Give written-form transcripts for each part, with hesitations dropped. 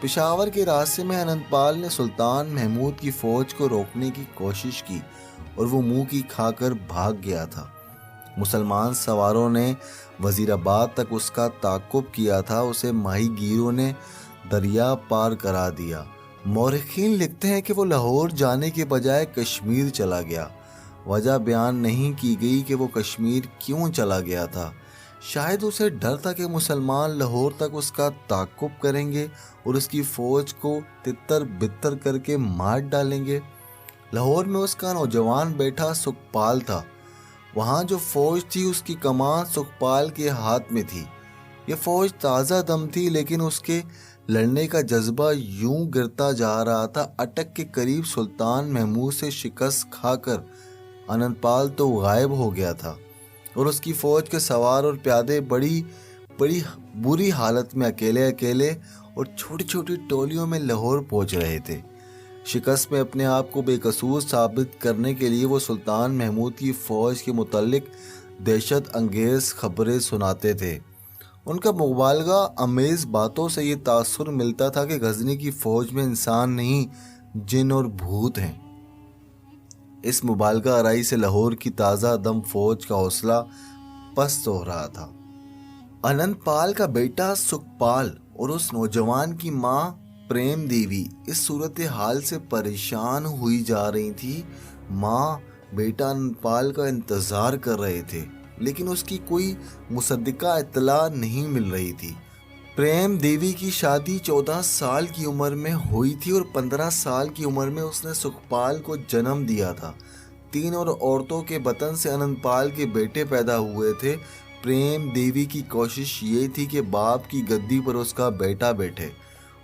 پشاور کے راستے میں اننت پال نے سلطان محمود کی فوج کو روکنے کی کوشش کی اور وہ منہ کی کھا کر بھاگ گیا تھا۔ مسلمان سواروں نے وزیر آباد تک اس کا تعاقب کیا تھا، اسے ماہی گیروں نے دریا پار کرا دیا۔ مورخین لکھتے ہیں کہ وہ لاہور جانے کے بجائے کشمیر چلا گیا۔ وجہ بیان نہیں کی گئی کہ وہ کشمیر کیوں چلا گیا تھا۔ شاید اسے ڈر تھا کہ مسلمان لاہور تک اس کا تعاقب کریں گے اور اس کی فوج کو تتر بتر کر کے مار ڈالیں گے۔ لاہور میں اس کا نوجوان بیٹا سکھپال تھا۔ وہاں جو فوج تھی اس کی کمان سکھپال کے ہاتھ میں تھی۔ یہ فوج تازہ دم تھی، لیکن اس کے لڑنے کا جذبہ یوں گرتا جا رہا تھا۔ اٹک کے قریب سلطان محمود سے شکست کھا کر اننت پال تو غائب ہو گیا تھا اور اس کی فوج کے سوار اور پیادے بڑی بری حالت میں اکیلے اور چھوٹی چھوٹی ٹولیوں میں لاہور پہنچ رہے تھے۔ شکست میں اپنے آپ کو بے قصور ثابت کرنے کے لیے وہ سلطان محمود کی فوج کے متعلق دہشت انگیز خبریں سناتے تھے۔ ان کا مبالغہ امیز باتوں سے یہ تاثر ملتا تھا کہ غزنی کی فوج میں انسان نہیں، جن اور بھوت ہیں۔ اس مبالغہ آرائی سے لاہور کی تازہ دم فوج کا حوصلہ پست ہو رہا تھا۔ اننت پال کا بیٹا سکھپال اور اس نوجوان کی ماں پریم دیوی اس صورتحال سے پریشان ہوئی جا رہی تھی۔ ماں بیٹا اننت پال کا انتظار کر رہے تھے، لیکن اس کی کوئی مصدقہ اطلاع نہیں مل رہی تھی۔ پریم دیوی کی شادی 14 سال کی عمر میں ہوئی تھی اور 15 سال کی عمر میں اس نے سکھپال کو جنم دیا تھا۔ 3 اور عورتوں کے بطن سے اننت پال کے بیٹے پیدا ہوئے تھے۔ پریم دیوی کی کوشش یہ تھی کہ باپ کی گدی پر اس کا بیٹا بیٹھے۔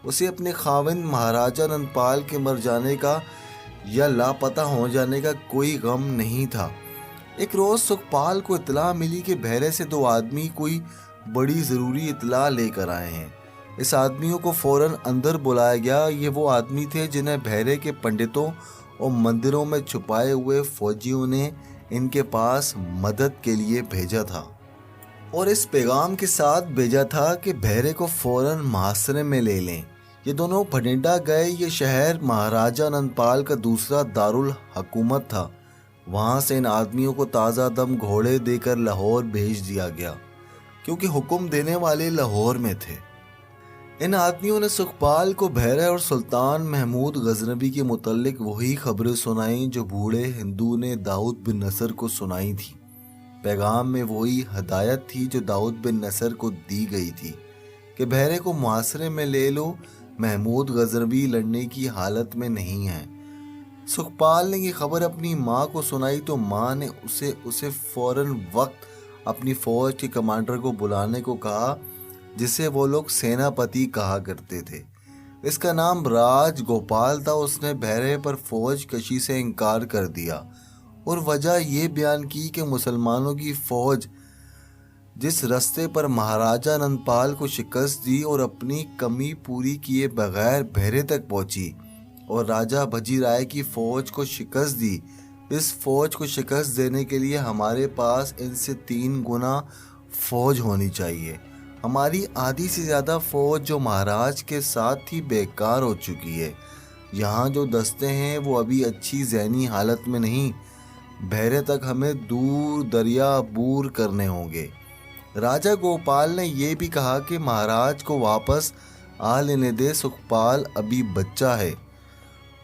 اسے اپنے خاوند مہاراجا اننت پال کے مر جانے کا یا لاپتہ ہو جانے کا کوئی غم نہیں تھا۔ ایک روز سکھپال کو اطلاع ملی کہ بحیرے سے 2 آدمی کوئی بڑی ضروری اطلاع لے کر آئے ہیں۔ اس آدمیوں کو فوراً اندر بلایا گیا۔ یہ وہ آدمی تھے جنہیں بحیرے کے پنڈتوں اور مندروں میں چھپائے ہوئے فوجیوں نے ان کے پاس مدد کے لیے بھیجا تھا، اور اس پیغام کے ساتھ بھیجا تھا کہ بحیرے کو فوراً محاصرے میں لے لیں۔ یہ دونوں بھٹنڈا گئے۔ یہ شہر مہاراجا اننت پال کا دوسرا دارالحکومت تھا۔ وہاں سے ان آدمیوں کو تازہ دم گھوڑے دے کر لاہور بھیج دیا گیا، کیونکہ حکم دینے والے لاہور میں تھے۔ ان آدمیوں نے سکھپال کو بحیرہ اور سلطان محمود غزنوی کے متعلق وہی خبریں سنائیں جو بوڑھے ہندو نے داؤد بن نصر کو سنائی تھی۔ پیغام میں وہی ہدایت تھی جو داؤد بن نصر کو دی گئی تھی کہ بحیرے کو محاصرے میں لے لو، محمود غزنوی لڑنے کی حالت میں نہیں ہے۔ سکھپال نے یہ خبر اپنی ماں کو سنائی تو ماں نے اسے فوراً وقت اپنی فوج کے کمانڈر کو بلانے کو کہا، جسے وہ لوگ سیناپتی کہا کرتے تھے۔ اس کا نام راج گوپال تھا۔ اس نے بحیرے پر فوج کشی سے انکار کر دیا اور وجہ یہ بیان کی کہ مسلمانوں کی فوج جس رستے پر مہاراجا اننت پال کو شکست دی اور اپنی کمی پوری کیے بغیر بحیرے تک پہنچی اور راجا بھجی رائے کی فوج کو شکست دی، اس فوج کو شکست دینے کے لیے ہمارے پاس ان سے 3 گنا فوج ہونی چاہیے۔ ہماری آدھی سے زیادہ فوج جو مہاراج کے ساتھ تھی بیکار ہو چکی ہے۔ یہاں جو دستے ہیں وہ ابھی اچھی ذہنی حالت میں نہیں۔ بحیرے تک ہمیں دور دریا عبور کرنے ہوں گے۔ راجا گوپال نے یہ بھی کہا کہ مہاراج کو واپس آ لینے دے، سکھپال ابھی بچہ ہے۔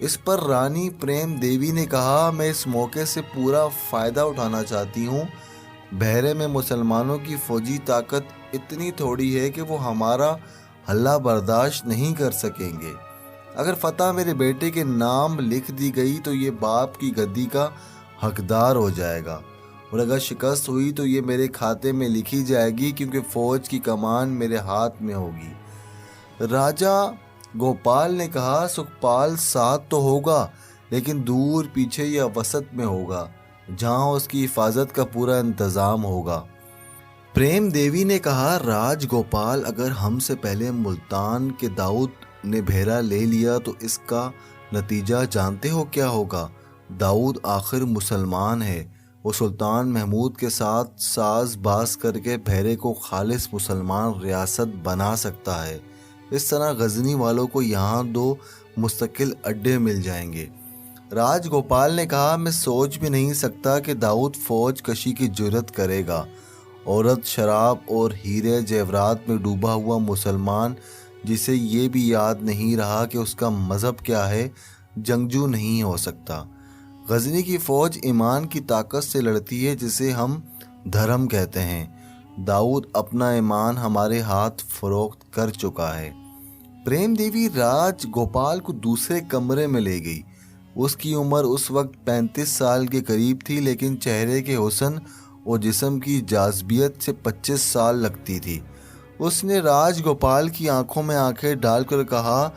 اس پر رانی پریم دیوی نے کہا، میں اس موقع سے پورا فائدہ اٹھانا چاہتی ہوں۔ بحیرے میں مسلمانوں کی فوجی طاقت اتنی تھوڑی ہے کہ وہ ہمارا حلہ برداشت نہیں کر سکیں گے۔ اگر فتح میرے بیٹے کے نام لکھ دی گئی تو یہ باپ کی گدی کا حقدار ہو جائے گا، اور اگر شکست ہوئی تو یہ میرے کھاتے میں لکھی جائے گی، کیونکہ فوج کی کمان میرے ہاتھ میں ہوگی۔ راجا گوپال نے کہا، سکھپال ساتھ تو ہوگا، لیکن دور پیچھے یا وسط میں ہوگا، جہاں اس کی حفاظت کا پورا انتظام ہوگا۔ پریم دیوی نے کہا، راج گوپال، اگر ہم سے پہلے ملتان کے داؤد نے بحیرہ لے لیا تو اس کا نتیجہ جانتے ہو کیا ہوگا؟ داؤد آخر مسلمان ہے، وہ سلطان محمود کے ساتھ ساز باز کر کے بحیرے کو خالص مسلمان ریاست بنا سکتا ہے۔ اس طرح غزنی والوں کو یہاں 2 مستقل اڈے مل جائیں گے۔ راج گوپال نے کہا، میں سوچ بھی نہیں سکتا کہ داؤد فوج کشی کی جرت کرے گا۔ عورت، شراب اور ہیرے جیورات میں ڈوبا ہوا مسلمان جسے یہ بھی یاد نہیں رہا کہ اس کا مذہب کیا ہے، جنگجو نہیں ہو سکتا۔ غزنی کی فوج ایمان کی طاقت سے لڑتی ہے جسے ہم دھرم کہتے ہیں۔ داؤد اپنا ایمان ہمارے ہاتھ فروخت کر چکا ہے۔ پریم دیوی راج گوپال کو دوسرے کمرے میں لے گئی۔ اس کی عمر اس وقت 35 سال کے قریب تھی، لیکن چہرے کے حسن اور جسم کی جاذبیت سے 25 سال لگتی تھی۔ اس نے راج گوپال کی آنکھوں میں آنکھیں ڈال کر کہا،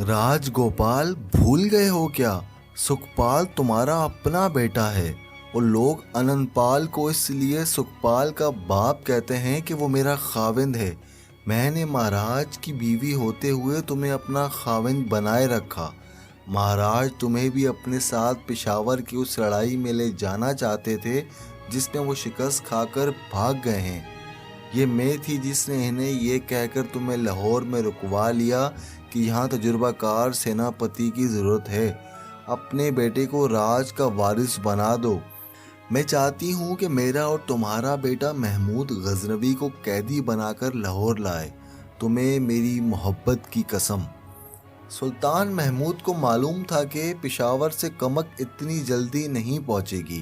راج گوپال، بھول گئے ہو کیا؟ سکھپال تمہارا اپنا بیٹا ہے، اور لوگ انند پال کو اس لیے سکھپال کا باپ کہتے ہیں کہ وہ میرا خاوند ہے۔ میں نے مہاراج کی بیوی ہوتے ہوئے تمہیں اپنا خاوند بنائے رکھا۔ مہاراج تمہیں بھی اپنے ساتھ پشاور کی اس لڑائی میں لے جانا چاہتے تھے جس میں وہ شکست کھا کر بھاگ گئے ہیں۔ یہ میں تھی جس نے انہیں یہ کہہ کر تمہیں لاہور میں رکوا لیا کہ یہاں تجربہ کار سیناپتی کی ضرورت ہے، اپنے بیٹے کو راج کا وارث بنا دو۔ میں چاہتی ہوں کہ میرا اور تمہارا بیٹا محمود غزنوی کو قیدی بنا کر لاہور لائے، تمہیں میری محبت کی قسم۔ سلطان محمود کو معلوم تھا کہ پشاور سے کمک اتنی جلدی نہیں پہنچے گی،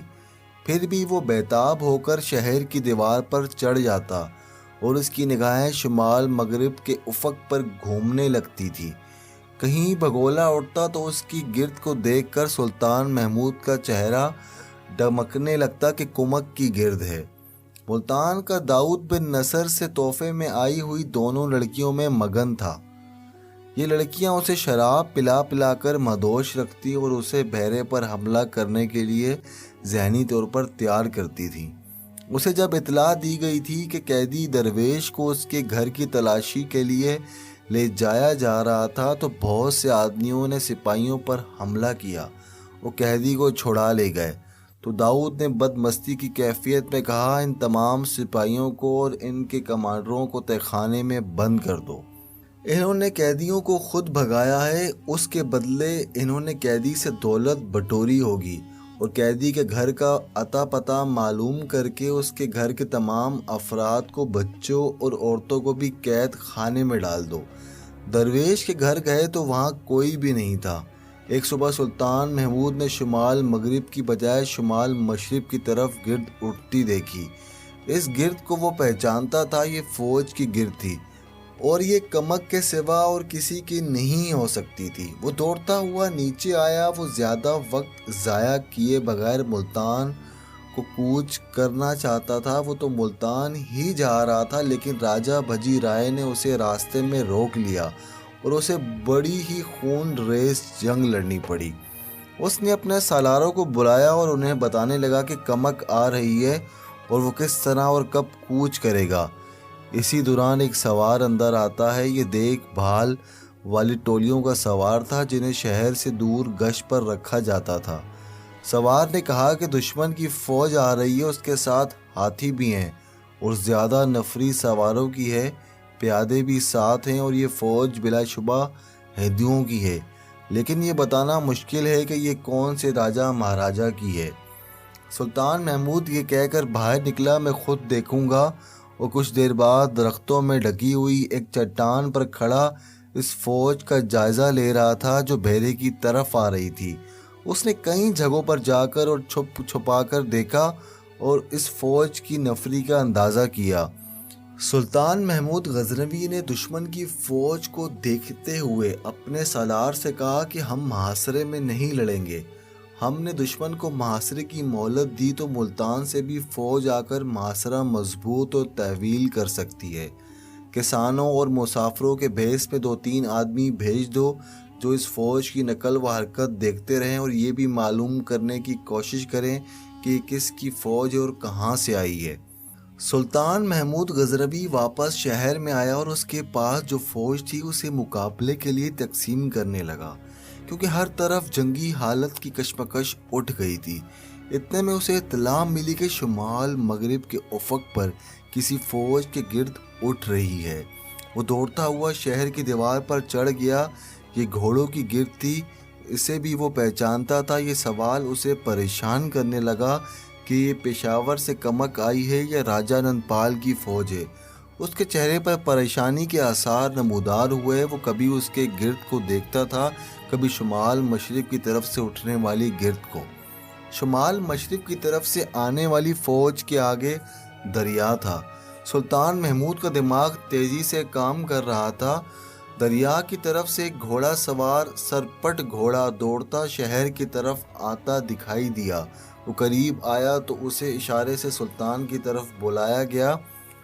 پھر بھی وہ بیتاب ہو کر شہر کی دیوار پر چڑھ جاتا اور اس کی نگاہیں شمال مغرب کے افق پر گھومنے لگتی تھی۔ کہیں بگولا اٹھتا تو اس کی گرد کو دیکھ کر سلطان محمود کا چہرہ ڈمکنے لگتا کہ کمک کی گرد ہے۔ ملتان کا داؤد بن نصر سے تحفے میں آئی ہوئی دونوں لڑکیوں میں مگن تھا۔ یہ لڑکیاں اسے شراب پلا پلا کر مدہوش رکھتی اور اسے بحیرے پر حملہ کرنے کے لیے ذہنی طور پر تیار کرتی تھیں۔ اسے جب اطلاع دی گئی تھی کہ قیدی درویش کو اس کے گھر کی تلاشی کے لیے لے جایا جا رہا تھا تو بہت سے آدمیوں نے سپاہیوں پر حملہ کیا اور قیدی کو چھڑا لے گئے۔ تو داؤد نے بدمستی کی کیفیت میں کہا، ان تمام سپاہیوں کو اور ان کے کمانڈروں کو تہہ خانے میں بند کر دو۔ انہوں نے قیدیوں کو خود بھگایا ہے، اس کے بدلے انہوں نے قیدی سے دولت بٹوری ہوگی، اور قیدی کے گھر کا اتا پتہ معلوم کر کے اس کے گھر کے تمام افراد کو، بچوں اور عورتوں کو بھی قید خانے میں ڈال دو۔ درویش کے گھر گئے تو وہاں کوئی بھی نہیں تھا۔ ایک صبح سلطان محمود نے شمال مغرب کی بجائے شمال مشرق کی طرف گرد اٹھتی دیکھی۔ اس گرد کو وہ پہچانتا تھا، یہ فوج کی گرد تھی اور یہ کمک کے سوا اور کسی کی نہیں ہو سکتی تھی۔ وہ دوڑتا ہوا نیچے آیا۔ وہ زیادہ وقت ضائع کیے بغیر ملتان کو کوچ کرنا چاہتا تھا۔ وہ تو ملتان ہی جا رہا تھا، لیکن راجہ بھجی رائے نے اسے راستے میں روک لیا اور اسے بڑی ہی خون ریز جنگ لڑنی پڑی۔ اس نے اپنے سالاروں کو بلایا اور انہیں بتانے لگا کہ کمک آ رہی ہے اور وہ کس طرح اور کب کوچ کرے گا۔ اسی دوران ایک سوار اندر آتا ہے۔ یہ دیکھ بھال والی ٹولیوں کا سوار تھا جنہیں شہر سے دور گشت پر رکھا جاتا تھا۔ سوار نے کہا کہ دشمن کی فوج آ رہی ہے، اس کے ساتھ ہاتھی بھی ہیں اور زیادہ نفری سواروں کی ہے، پیادے بھی ساتھ ہیں، اور یہ فوج بلا شبہ ہندوؤں کی ہے، لیکن یہ بتانا مشکل ہے کہ یہ کون سے راجہ مہاراجہ کی ہے۔ سلطان محمود یہ کہہ کر باہر نکلا، میں خود دیکھوں گا، اور کچھ دیر بعد درختوں میں ڈھکی ہوئی ایک چٹان پر کھڑا اس فوج کا جائزہ لے رہا تھا جو بحیرے کی طرف آ رہی تھی۔ اس نے کئی جگہوں پر جا کر اور چھپا کر دیکھا اور اس فوج کی نفری کا اندازہ کیا۔ سلطان محمود غزنوی نے دشمن کی فوج کو دیکھتے ہوئے اپنے سالار سے کہا کہ ہم محاصرے میں نہیں لڑیں گے۔ ہم نے دشمن کو محاصرے کی مہلت دی تو ملتان سے بھی فوج آ کر محاصرہ مضبوط اور تحویل کر سکتی ہے۔ کسانوں اور مسافروں کے بھیس میں 2-3 آدمی بھیج دو جو اس فوج کی نقل و حرکت دیکھتے رہیں اور یہ بھی معلوم کرنے کی کوشش کریں کہ یہ کس کی فوج ہے اور کہاں سے آئی ہے۔ سلطان محمود غزنوی واپس شہر میں آیا اور اس کے پاس جو فوج تھی اسے مقابلے کے لیے تقسیم کرنے لگا، کیونکہ ہر طرف جنگی حالت کی کشمکش اٹھ گئی تھی۔ اتنے میں اسے اطلاع ملی کہ شمال مغرب کے افق پر کسی فوج کے گرد اٹھ رہی ہے۔ وہ دوڑتا ہوا شہر کی دیوار پر چڑھ گیا۔ یہ گھوڑوں کی گرد تھی، اسے بھی وہ پہچانتا تھا۔ یہ سوال اسے پریشان کرنے لگا کہ یہ پشاور سے کمک آئی ہے یا راجہ نندپال کی فوج ہے۔ اس کے چہرے پر پریشانی کے آثار نمودار ہوئے۔ وہ کبھی اس کے گرد کو دیکھتا تھا، کبھی شمال مشرق کی طرف سے اٹھنے والی گرد کو۔ شمال مشرق کی طرف سے آنے والی فوج کے آگے دریا تھا۔ سلطان محمود کا دماغ تیزی سے کام کر رہا تھا۔ دریا کی طرف سے ایک گھوڑا سوار سرپٹ گھوڑا دوڑتا شہر کی طرف آتا دکھائی دیا۔ وہ قریب آیا تو اسے اشارے سے سلطان کی طرف بلایا گیا۔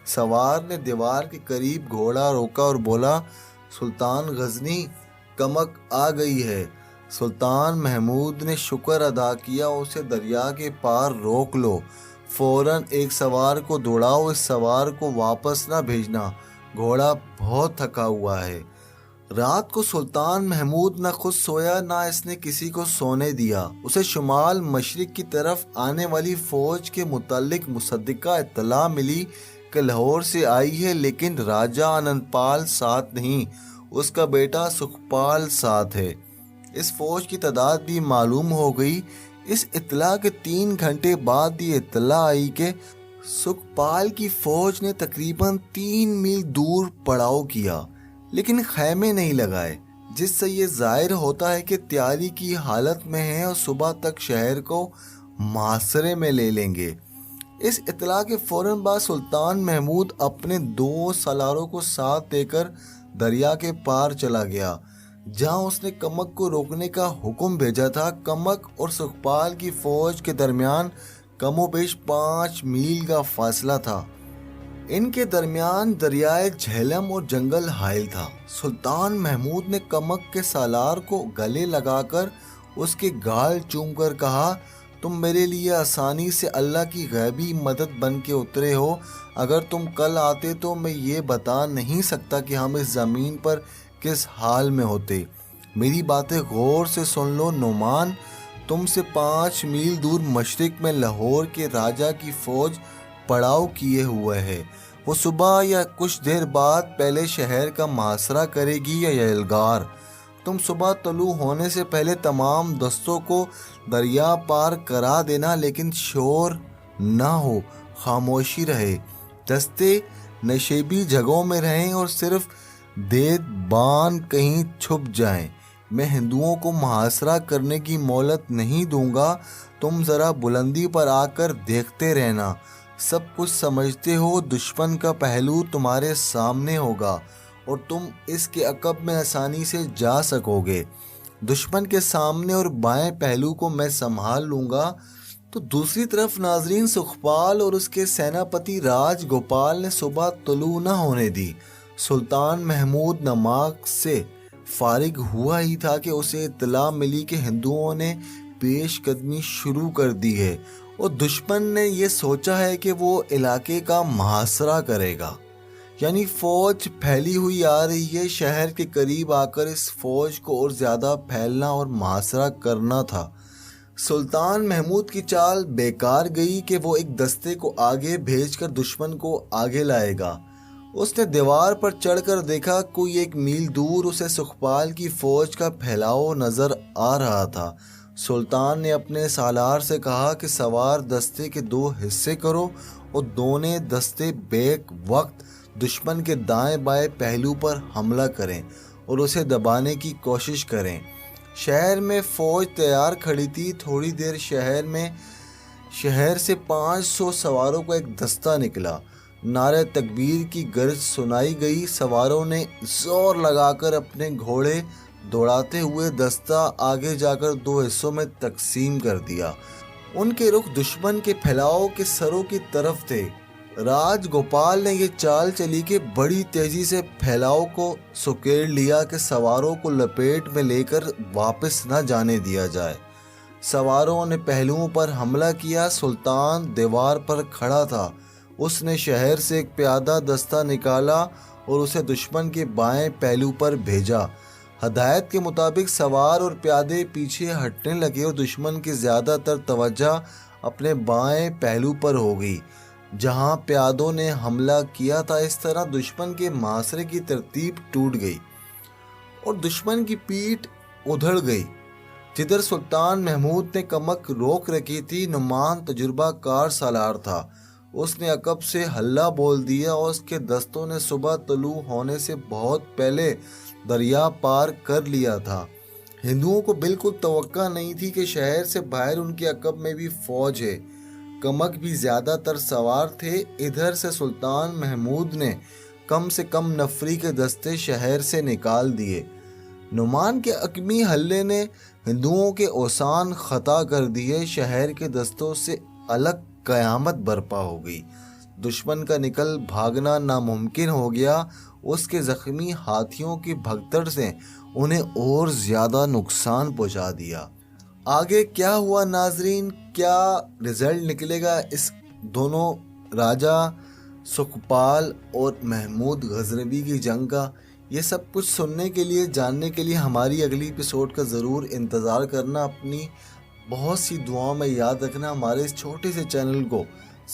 سوار نے دیوار کے قریب گھوڑا روکا اور بولا، سلطان غزنی، کمک آ گئی ہے۔ سلطان محمود نے شکر ادا کیا۔ اسے دریا کے پار روک لو، فوراً ایک سوار کو دوڑاؤ، اس سوار کو واپس نہ بھیجنا، گھوڑا بہت تھکا ہوا ہے۔ رات کو سلطان محمود نہ خود سویا نہ اس نے کسی کو سونے دیا۔ اسے شمال مشرق کی طرف آنے والی فوج کے متعلق مصدقہ اطلاع ملی کہ لاہور سے آئی ہے، لیکن راجہ آنندپال ساتھ نہیں، اس کا بیٹا سکھپال ساتھ ہے۔ اس فوج کی تعداد بھی معلوم ہو گئی۔ اس اطلاع کے 3 گھنٹے بعد یہ اطلاع آئی کہ سکھپال کی فوج نے تقریباً 3 میل دور پڑاؤ کیا، لیکن خیمے نہیں لگائے، جس سے یہ ظاہر ہوتا ہے کہ تیاری کی حالت میں ہیں اور صبح تک شہر کو محاصرے میں لے لیں گے۔ اس اطلاع کے فوراً بعد سلطان محمود اپنے 2 سالاروں کو ساتھ لے کر دریا کے پار چلا گیا، جہاں اس نے کمک کو روکنے کا حکم بھیجا تھا۔ کمک اور سکھپال کی فوج کے درمیان کم و بیش 5 میل کا فاصلہ تھا۔ ان کے درمیان دریائے جہلم اور جنگل حائل تھا۔ سلطان محمود نے کمک کے سالار کو گلے لگا کر اس کے گال چوم کر کہا، تم میرے لیے آسانی سے اللہ کی غیبی مدد بن کے اترے ہو۔ اگر تم کل آتے تو میں یہ بتا نہیں سکتا کہ ہم اس زمین پر کس حال میں ہوتے۔ میری باتیں غور سے سن لو نعمان، تم سے 5 میل دور مشرق میں لاہور کے راجہ کی فوج پڑاؤ کیے ہوئے ہے۔ وہ صبح یا کچھ دیر بعد پہلے شہر کا محاصرہ کرے گی یا یلغار۔ تم صبح طلوع ہونے سے پہلے تمام دستوں کو دریا پار کرا دینا، لیکن شور نہ ہو، خاموشی رہے، دستے نشیبی جگہوں میں رہیں اور صرف دید بان کہیں چھپ جائیں۔ میں ہندوؤں کو محاصرہ کرنے کی مہلت نہیں دوں گا۔ تم ذرا بلندی پر آ کر دیکھتے رہنا، سب کچھ سمجھتے ہو۔ دشمن کا پہلو تمہارے سامنے ہوگا اور تم اس کے عقب میں آسانی سے جا سکو گے۔ دشمن کے سامنے اور بائیں پہلو کو میں سنبھال لوں گا۔ تو دوسری طرف ناظرین، سکھپال اور اس کے سیناپتی راج گوپال نے صبح طلوع نہ ہونے دی۔ سلطان محمود نماز سے فارغ ہوا ہی تھا کہ اسے اطلاع ملی کہ ہندوؤں نے پیش قدمی شروع کر دی ہے اور دشمن نے یہ سوچا ہے کہ وہ علاقے کا محاصرہ کرے گا، یعنی فوج پھیلی ہوئی آ رہی ہے۔ شہر کے قریب آ کر اس فوج کو اور زیادہ پھیلنا اور محاصرہ کرنا تھا۔ سلطان محمود کی چال بیکار گئی کہ وہ ایک دستے کو آگے بھیج کر دشمن کو آگے لائے گا۔ اس نے دیوار پر چڑھ کر دیکھا، کوئی 1 میل دور اسے سکھپال کی فوج کا پھیلاؤ نظر آ رہا تھا۔ سلطان نے اپنے سالار سے کہا کہ سوار دستے کے 2 حصے کرو اور دونوں دستے بیک وقت دشمن کے دائیں بائیں پہلو پر حملہ کریں اور اسے دبانے کی کوشش کریں۔ شہر میں فوج تیار کھڑی تھی۔ تھوڑی دیر شہر سے 500 سواروں کا ایک دستہ نکلا۔ نعرہ تکبیر کی گرج سنائی گئی۔ سواروں نے زور لگا کر اپنے گھوڑے دوڑاتے ہوئے دستہ آگے جا کر 2 حصوں میں تقسیم کر دیا۔ ان کے رخ دشمن کے پھیلاؤ کے سروں کی طرف تھے۔ راج گوپال نے یہ چال چلی کہ بڑی تیزی سے پھیلاؤ کو سکیڑ لیا کہ سواروں کو لپیٹ میں لے کر واپس نہ جانے دیا جائے۔ سواروں نے پہلوؤں پر حملہ کیا۔ سلطان دیوار پر کھڑا تھا۔ اس نے شہر سے ایک پیادہ دستہ نکالا اور اسے دشمن کے بائیں پہلو پر بھیجا۔ ہدایت کے مطابق سوار اور پیادے پیچھے ہٹنے لگے اور دشمن کی زیادہ تر توجہ اپنے بائیں پہلو پر ہو گئی۔ جہاں پیادوں نے حملہ کیا تھا، اس طرح دشمن کے محاصرے کی ترتیب ٹوٹ گئی اور دشمن کی پیٹھ ادھڑ گئی۔ جدھر سلطان محمود نے کمک روک رکھی تھی، نعمان تجربہ کار سالار تھا۔ اس نے عقب سے حلہ بول دیا اور اس کے دستوں نے صبح طلوع ہونے سے بہت پہلے دریا پار کر لیا تھا۔ ہندوؤں کو بالکل توقع نہیں تھی کہ شہر سے باہر ان کے عقب میں بھی فوج ہے۔ کمک بھی زیادہ تر سوار تھے۔ ادھر سے سلطان محمود نے کم سے کم نفری کے دستے شہر سے نکال دیے۔ نعمان کے عقمی حملے نے ہندوؤں کے اوسان خطا کر دیے۔ شہر کے دستوں سے الگ قیامت برپا ہو گئی۔ دشمن کا نکل بھاگنا ناممکن ہو گیا۔ اس کے زخمی ہاتھیوں کی بھگدڑ سے انہیں اور زیادہ نقصان پہنچا دیا۔ آگے کیا ہوا ناظرین؟ کیا رزلٹ نکلے گا اس دونوں راجہ سکھپال اور محمود غزنوی کی جنگ کا؟ یہ سب کچھ سننے کے لیے، جاننے کے لیے ہماری اگلی ایپیسوڈ کا ضرور انتظار کرنا۔ اپنی بہت سی دعاؤں میں یاد رکھنا۔ ہمارے اس چھوٹے سے چینل کو